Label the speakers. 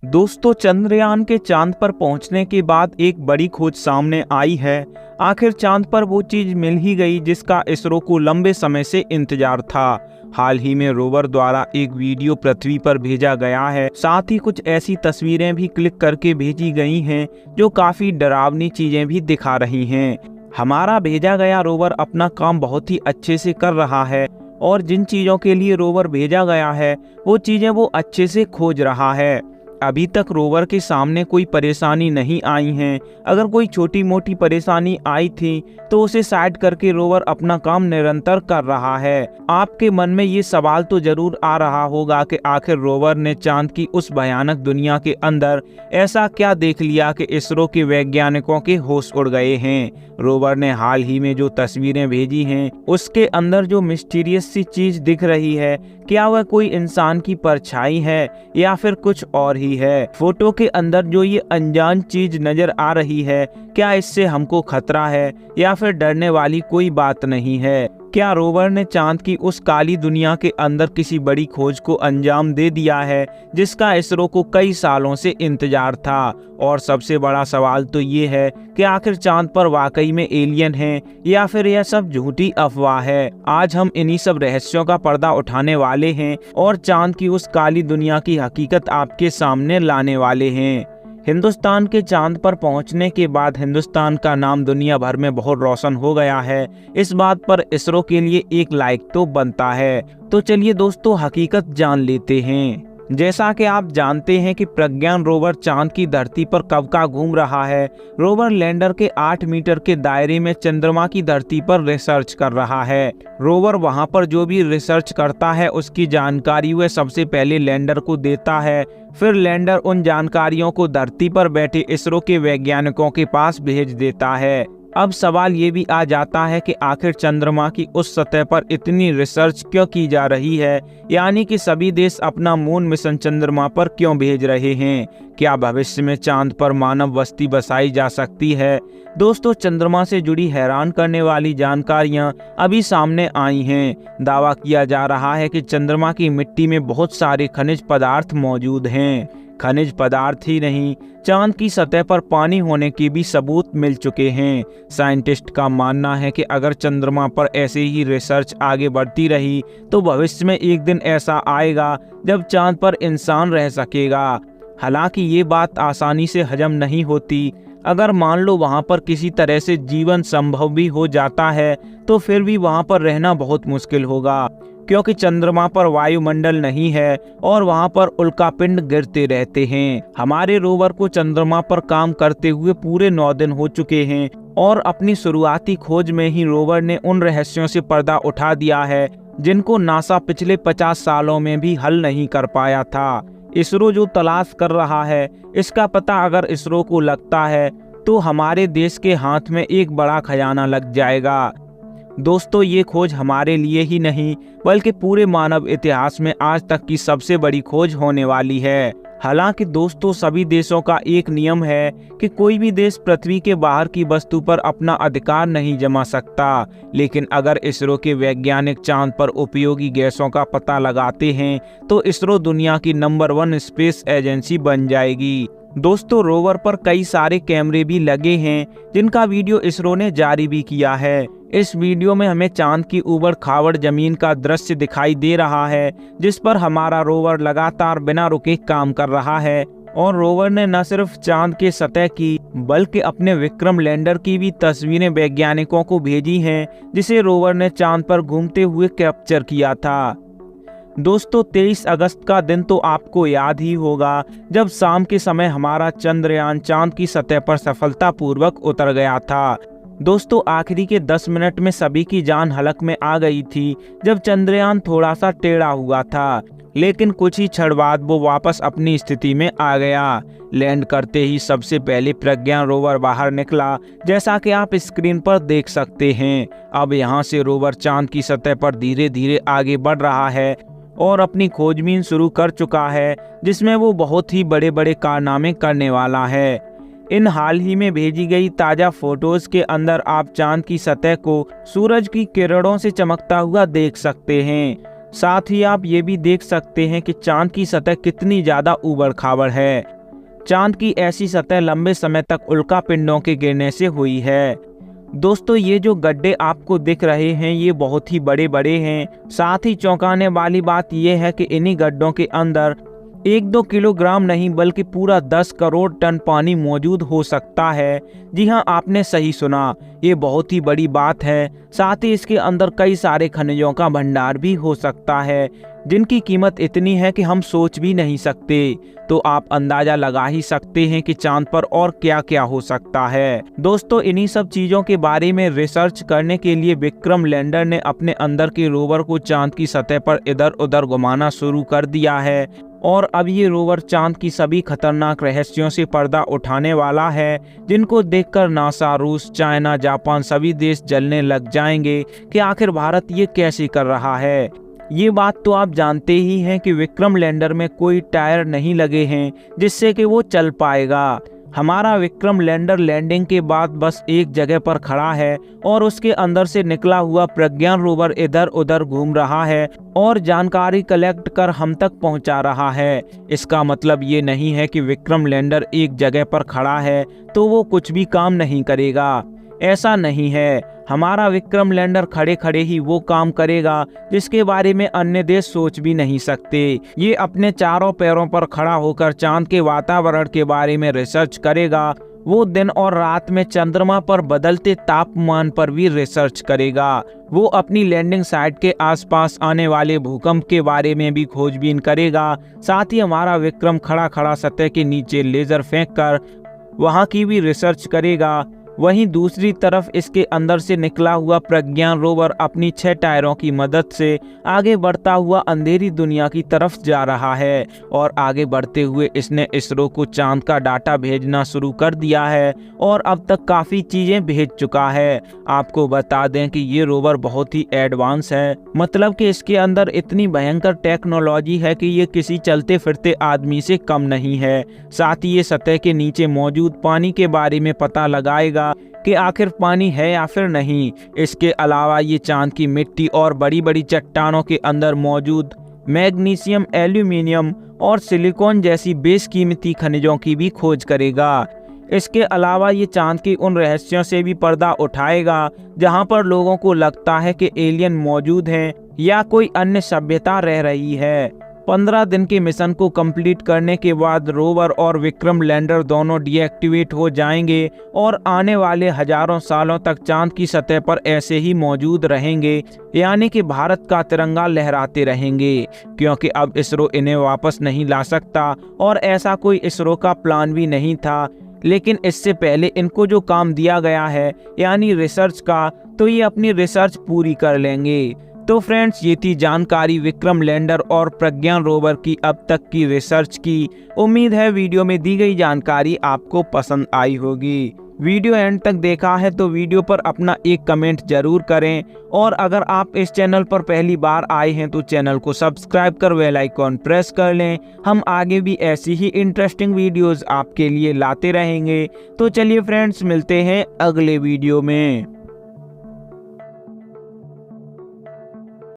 Speaker 1: दोस्तों, चंद्रयान के चांद पर पहुंचने के बाद एक बड़ी खोज सामने आई है। आखिर चांद पर वो चीज मिल ही गई जिसका इसरो को लंबे समय से इंतजार था। हाल ही में रोवर द्वारा एक वीडियो पृथ्वी पर भेजा गया है। साथ ही कुछ ऐसी तस्वीरें भी क्लिक करके भेजी गई हैं जो काफी डरावनी चीजें भी दिखा रही हैं। हमारा भेजा गया रोवर अपना काम बहुत ही अच्छे से कर रहा है और जिन चीजों के लिए रोवर भेजा गया है वो चीजें वो अच्छे से खोज रहा है। अभी तक रोवर के सामने कोई परेशानी नहीं आई है। अगर कोई छोटी मोटी परेशानी आई थी तो उसे साइड करके रोवर अपना काम निरंतर कर रहा है। आपके मन में ये सवाल तो जरूर आ रहा होगा कि आखिर रोवर ने चांद की उस भयानक दुनिया के अंदर ऐसा क्या देख लिया कि इसरो के वैज्ञानिकों के होश उड़ गए हैं। रोवर ने हाल ही में जो तस्वीरें भेजी हैं उसके अंदर जो मिस्टीरियस सी चीज दिख रही है, क्या वह कोई इंसान की परछाई है या फिर कुछ और ही है। फोटो के अंदर जो ये अनजान चीज नजर आ रही है, क्या इससे हमको खतरा है या फिर डरने वाली कोई बात नहीं है। क्या रोवर ने चांद की उस काली दुनिया के अंदर किसी बड़ी खोज को अंजाम दे दिया है जिसका इसरो को कई सालों से इंतजार था। और सबसे बड़ा सवाल तो ये है कि आखिर चांद पर वाकई में एलियन हैं या फिर यह सब झूठी अफवाह है। आज हम इन्हीं सब रहस्यों का पर्दा उठाने वाले हैं और चांद की उस काली दुनिया की हकीकत आपके सामने लाने वाले हैं। हिंदुस्तान के चांद पर पहुंचने के बाद हिंदुस्तान का नाम दुनिया भर में बहुत रोशन हो गया है। इस बात पर इसरो के लिए एक लाइक तो बनता है। तो चलिए दोस्तों, हकीकत जान लेते हैं। जैसा कि आप जानते हैं कि प्रज्ञान रोवर चांद की धरती पर कब का घूम रहा है। रोवर लैंडर के 8 मीटर के दायरे में चंद्रमा की धरती पर रिसर्च कर रहा है। रोवर वहां पर जो भी रिसर्च करता है उसकी जानकारी वह सबसे पहले लैंडर को देता है। फिर लैंडर उन जानकारियों को धरती पर बैठे इसरो के वैज्ञानिकों के पास भेज देता है। अब सवाल ये भी आ जाता है कि आखिर चंद्रमा की उस सतह पर इतनी रिसर्च क्यों की जा रही है, यानी कि सभी देश अपना मून मिशन चंद्रमा पर क्यों भेज रहे हैं। क्या भविष्य में चांद पर मानव बस्ती बसाई जा सकती है। दोस्तों, चंद्रमा से जुड़ी हैरान करने वाली जानकारियां अभी सामने आई हैं। दावा किया जा रहा है कि चंद्रमा की मिट्टी में बहुत सारे खनिज पदार्थ मौजूद हैं। खनिज पदार्थ ही नहीं, चांद की सतह पर पानी होने के भी सबूत मिल चुके हैं। साइंटिस्ट का मानना है कि अगर चंद्रमा पर ऐसे ही रिसर्च आगे बढ़ती रही तो भविष्य में एक दिन ऐसा आएगा जब चांद पर इंसान रह सकेगा। हालांकि ये बात आसानी से हजम नहीं होती। अगर मान लो वहां पर किसी तरह से जीवन संभव भी हो जाता है तो फिर भी वहां पर रहना बहुत मुश्किल होगा, क्योंकि चंद्रमा पर वायुमंडल नहीं है और वहां पर उल्कापिंड गिरते रहते हैं। हमारे रोवर को चंद्रमा पर काम करते हुए पूरे 9 दिन हो चुके हैं और अपनी शुरुआती खोज में ही रोवर ने उन रहस्यों से पर्दा उठा दिया है जिनको नासा पिछले 50 सालों में भी हल नहीं कर पाया था। इसरो जो तलाश कर रहा है इसका पता अगर इसरो को लगता है तो हमारे देश के हाथ में एक बड़ा खजाना लग जाएगा। दोस्तों, ये खोज हमारे लिए ही नहीं बल्कि पूरे मानव इतिहास में आज तक की सबसे बड़ी खोज होने वाली है। हालांकि दोस्तों, सभी देशों का एक नियम है कि कोई भी देश पृथ्वी के बाहर की वस्तु पर अपना अधिकार नहीं जमा सकता। लेकिन अगर इसरो के वैज्ञानिक चांद पर उपयोगी गैसों का पता लगाते हैं तो इसरो दुनिया की नंबर 1 स्पेस एजेंसी बन जाएगी। दोस्तों, रोवर पर कई सारे कैमरे भी लगे हैं जिनका वीडियो इसरो ने जारी भी किया है। इस वीडियो में हमें चांद की ऊबड़ खाबड़ जमीन का दृश्य दिखाई दे रहा है जिस पर हमारा रोवर लगातार बिना रुके काम कर रहा है। और रोवर ने न सिर्फ चांद के सतह की बल्कि अपने विक्रम लैंडर की भी तस्वीरें वैज्ञानिकों को भेजी हैं जिसे रोवर ने चांद पर घूमते हुए कैप्चर किया था। दोस्तों, 23 अगस्त का दिन तो आपको याद ही होगा जब शाम के समय हमारा चंद्रयान चांद की सतह पर सफलतापूर्वक उतर गया था। दोस्तों, आखिरी के 10 मिनट में सभी की जान हलक में आ गई थी जब चंद्रयान थोड़ा सा टेढ़ा हुआ था, लेकिन कुछ ही क्षण बाद वो वापस अपनी स्थिति में आ गया। लैंड करते ही सबसे पहले प्रज्ञान रोवर बाहर निकला, जैसा कि आप स्क्रीन पर देख सकते हैं। अब यहाँ से रोवर चांद की सतह पर धीरे धीरे आगे बढ़ रहा है और अपनी खोजबीन शुरू कर चुका है जिसमें वो बहुत ही बड़े बड़े कारनामे करने वाला है। इन हाल ही में भेजी गई ताज़ा फोटोज के अंदर आप चांद की सतह को सूरज की किरणों से चमकता हुआ देख सकते हैं। साथ ही आप ये भी देख सकते हैं कि चांद की सतह कितनी ज़्यादा ऊबड़ खाबड़ है। चांद की ऐसी सतह लंबे समय तक उल्का पिंडों के गिरने से हुई है। दोस्तों, ये जो गड्ढे आपको दिख रहे हैं ये बहुत ही बड़े बड़े हैं। साथ ही चौंकाने वाली बात यह है कि इन्हीं गड्ढों के अंदर 1-2 किलोग्राम नहीं बल्कि पूरा 10 करोड़ टन पानी मौजूद हो सकता है। जी हाँ, आपने सही सुना, ये बहुत ही बड़ी बात है। साथ ही इसके अंदर कई सारे खनिजों का भंडार भी हो सकता है जिनकी कीमत इतनी है कि हम सोच भी नहीं सकते। तो आप अंदाजा लगा ही सकते हैं कि चांद पर और क्या क्या हो सकता है। दोस्तों, इन्हीं सब चीजों के बारे में रिसर्च करने के लिए विक्रम लैंडर ने अपने अंदर के रोवर को चांद की सतह पर इधर उधर घुमाना शुरू कर दिया है और अब ये रोवर चांद की सभी खतरनाक रहस्यों से पर्दा उठाने वाला है, जिनको देखकर नासा, रूस, चाइना, जापान सभी देश जलने लग जाएंगे कि आखिर भारत ये कैसे कर रहा है। ये बात तो आप जानते ही हैं कि विक्रम लैंडर में कोई टायर नहीं लगे हैं जिससे कि वो चल पाएगा। हमारा विक्रम लैंडर लैंडिंग के बाद बस एक जगह पर खड़ा है और उसके अंदर से निकला हुआ प्रज्ञान रोवर इधर उधर घूम रहा है और जानकारी कलेक्ट कर हम तक पहुंचा रहा है। इसका मतलब ये नहीं है कि विक्रम लैंडर एक जगह पर खड़ा है तो वो कुछ भी काम नहीं करेगा। ऐसा नहीं है। हमारा विक्रम लैंडर खड़े खड़े ही वो काम करेगा जिसके बारे में अन्य देश सोच भी नहीं सकते। ये अपने चारों पैरों पर खड़ा होकर चांद के वातावरण के बारे में रिसर्च करेगा। वो दिन और रात में चंद्रमा पर बदलते तापमान पर भी रिसर्च करेगा। वो अपनी लैंडिंग साइट के आसपास आने वाले भूकंप के बारे में भी खोजबीन करेगा। साथ ही हमारा विक्रम खड़ा खड़ा सतह के नीचे लेजर फेंक कर वहाँ की भी रिसर्च करेगा। वहीं दूसरी तरफ इसके अंदर से निकला हुआ प्रज्ञान रोवर अपनी 6 टायरों की मदद से आगे बढ़ता हुआ अंधेरी दुनिया की तरफ जा रहा है और आगे बढ़ते हुए इसने इसरो को चांद का डाटा भेजना शुरू कर दिया है और अब तक काफ़ी चीज़ें भेज चुका है। आपको बता दें कि ये रोवर बहुत ही एडवांस है, मतलब कि इसके अंदर इतनी भयंकर टेक्नोलॉजी है कि ये किसी चलते फिरते आदमी से कम नहीं है। साथ ही ये सतह के नीचे मौजूद पानी के बारे में पता लगाएगा कि आखिर पानी है या फिर नहीं। इसके अलावा ये चांद की मिट्टी और बड़ी बड़ी चट्टानों के अंदर मौजूद मैग्नीशियम, एल्यूमिनियम और सिलिकॉन जैसी बेशकीमती खनिजों की भी खोज करेगा। इसके अलावा ये चांद के उन रहस्यों से भी पर्दा उठाएगा जहां पर लोगों को लगता है कि एलियन मौजूद हैं या कोई अन्य सभ्यता रह रही है। 15 दिन के मिशन को कंप्लीट करने के बाद रोवर और विक्रम लैंडर दोनों डीएक्टिवेट हो जाएंगे और आने वाले हजारों सालों तक चांद की सतह पर ऐसे ही मौजूद रहेंगे, यानी कि भारत का तिरंगा लहराते रहेंगे, क्योंकि अब इसरो इन्हें वापस नहीं ला सकता और ऐसा कोई इसरो का प्लान भी नहीं था। लेकिन इससे पहले इनको जो काम दिया गया है यानी रिसर्च का, तो ये अपनी रिसर्च पूरी कर लेंगे। तो फ्रेंड्स, ये थी जानकारी विक्रम लैंडर और प्रज्ञान रोवर की अब तक की रिसर्च की। उम्मीद है वीडियो में दी गई जानकारी आपको पसंद आई होगी। वीडियो एंड तक देखा है तो वीडियो पर अपना एक कमेंट जरूर करें और अगर आप इस चैनल पर पहली बार आए हैं तो चैनल को सब्सक्राइब कर बेल आइकॉन प्रेस कर लें। हम आगे भी ऐसी ही इंटरेस्टिंग वीडियोस आपके लिए लाते रहेंगे। तो चलिए फ्रेंड्स, मिलते हैं अगले वीडियो में।